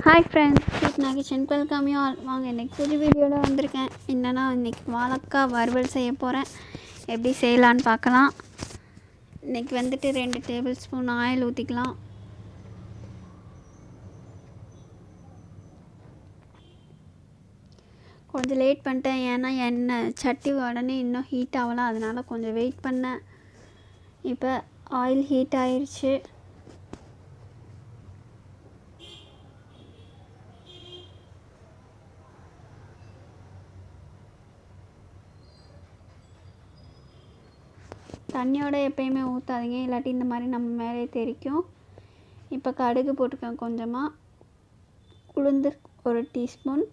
Hi friends, நான் kitchen welcome you all. வாங்க இன்றைக்கி புது வீடியோவில் வந்திருக்கேன். என்னென்னா இன்றைக்கி வாழைக்காய் வறுவல் செய்ய போகிறேன். எப்படி செய்யலான்னு பார்க்கலாம். இன்றைக்கி வந்துட்டு 2 டேபிள் ஸ்பூன் ஆயில் ஊற்றிக்கலாம். கொஞ்சம் லேட் பண்ணிட்டேன், ஏன்னா எண்ணெய் சட்டி உடனே இன்னும் ஹீட் ஆகலாம், அதனால் கொஞ்சம் வெயிட் பண்ணேன். இப்போ ஆயில் ஹீட் ஆயிடுச்சு. தண்ணியோட எப்பயுமே ஊற்றாதீங்க, இல்லாட்டி இந்த மாதிரி நம்ம மேலே தெரிக்கும். இப்போ கடுகு போட்டுக்கேன் கொஞ்சமாக, உளுந்து 1 டீஸ்பூன்,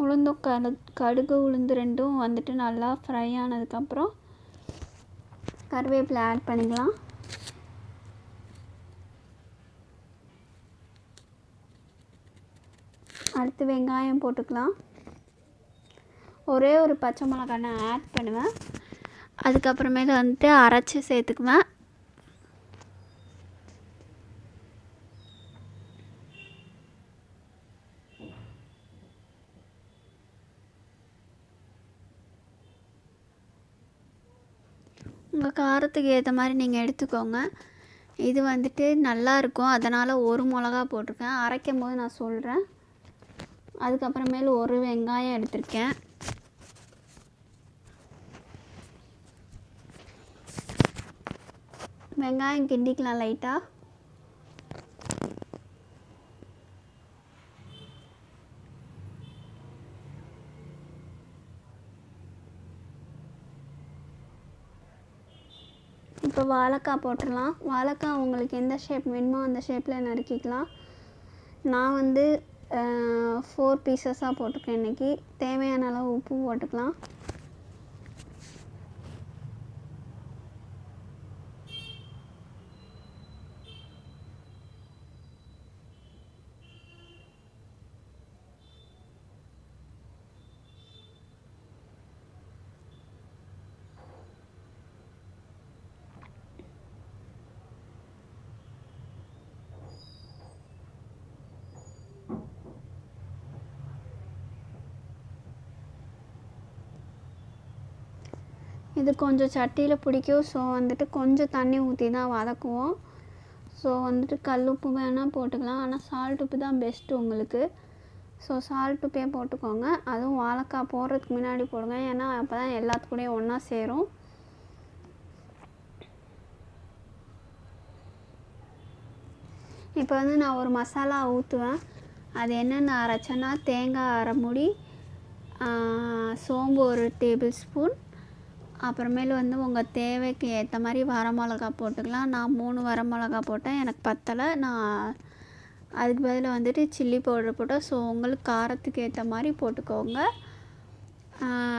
உளுந்தும் கடுகு உளுந்து ரெண்டும் வந்துட்டு நல்லா ஃப்ரை ஆனதுக்கப்புறம் கருவேப்பிலை ஆட் பண்ணிக்கலாம். அடுத்து வெங்காயம் போட்டுக்கலாம். ஒரே ஒரு பச்சை மிளகாய் நான் ஆட் பண்ணுவேன். அதுக்கப்புறமேல வந்துட்டு அரைச்சி சேர்த்துக்குவேன். உங்கள் காரத்துக்கு ஏற்ற மாதிரி நீங்கள் எடுத்துக்கோங்க. இது வந்துட்டு நல்லாயிருக்கும், அதனால் 1 மிளகா போட்டிருக்கேன். அரைக்கும் போது நான் சொல்கிறேன். அதுக்கப்புறமேல 1 வெங்காயம் எடுத்திருக்கேன். வெங்காயம் கிண்டிக்கலாம் லைட்டாக. இப்போ வாழைக்காய் போட்டுடலாம். வாழைக்காய் உங்களுக்கு எந்த ஷேப் வேணுமோ அந்த ஷேப்பில் நறுக்கிக்கலாம். நான் வந்து 4 பீசஸாக போட்டுக்கேன். இன்றைக்கி தேவையான அளவு உப்பு போட்டுக்கலாம். இது கொஞ்சம் சட்டியில் பிடிக்கும். ஸோ வந்துட்டு கொஞ்சம் தண்ணி ஊற்றி தான் வதக்குவோம். ஸோ வந்துட்டு கல் உப்பு வேணால் போட்டுக்கலாம், ஆனால் சால்ட் உப்பு தான் பெஸ்ட்டு உங்களுக்கு. ஸோ சால்ட் உப்பே போட்டுக்கோங்க. அதுவும் வாழைக்காய் போடுறதுக்கு முன்னாடி போடுங்க, ஏன்னா அப்போ தான் எல்லாத்துக்கூடயும் ஒன்றா சேரும். இப்போ வந்து நான் ஒரு மசாலா ஊற்றுவேன். அது என்னென்ன அரைச்சேன்னா, தேங்காய் அரை மூடி, சோம்பு 1 டேபிள் ஸ்பூன், அப்புறமேலு வந்து உங்கள் தேவைக்கு ஏற்ற மாதிரி வரமிளகா போட்டுக்கலாம். நான் 3 வரமிளகா போட்டேன், எனக்கு பத்தலை. நான் அதுக்கு பதிலாக வந்துட்டு சில்லி பவுடர் போட்டேன். ஸோ உங்களுக்கு காரத்துக்கு ஏற்ற மாதிரி போட்டுக்கோங்க.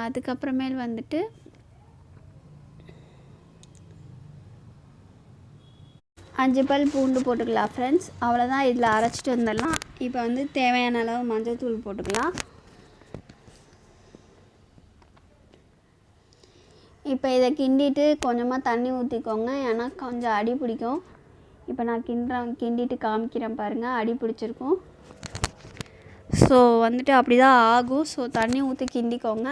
அதுக்கப்புறமேல் வந்துட்டு 5 பல் பூண்டு போட்டுக்கலாம் ஃப்ரெண்ட்ஸ். அவ்வளோதான், இதில் அரைச்சிட்டு வந்துடலாம். இப்போ வந்து தேவையான அளவு மஞ்சள் தூள் போட்டுக்கலாம். இப்போ இதை கிண்டிட்டு கொஞ்சமாக தண்ணி ஊற்றிக்கோங்க, ஏன்னா கொஞ்சம் அடி பிடிக்கும். இப்போ நான் கிண்டிட்டு காமிக்கிறேன் பாருங்கள், அடி பிடிச்சிருக்கும். ஸோ வந்துட்டு அப்படி தான் ஆகும். ஸோ தண்ணி ஊற்றி கிண்டிக்கோங்க.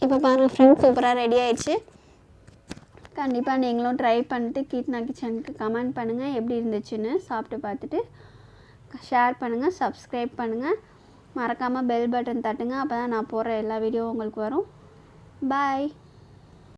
இப்போ பாருங்கள் ஃப்ரெண்ட்ஸ், சூப்பராக ரெடி ஆயிடுச்சு. கண்டிப்பாக நீங்களும் ட்ரை பண்ணிட்டு கீர்த்தனா கிச்சனுக்கு கமெண்ட் பண்ணுங்கள் எப்படி இருந்துச்சுன்னு. சாப்பிட்டு பார்த்துட்டு ஷேர் பண்ணுங்கள், சப்ஸ்கிரைப் பண்ணுங்கள், மறக்காமல் பெல் பட்டன் தட்டுங்க. அப்போ தான் நான் போடுற எல்லா வீடியோவும் உங்களுக்கு வரும். Bye.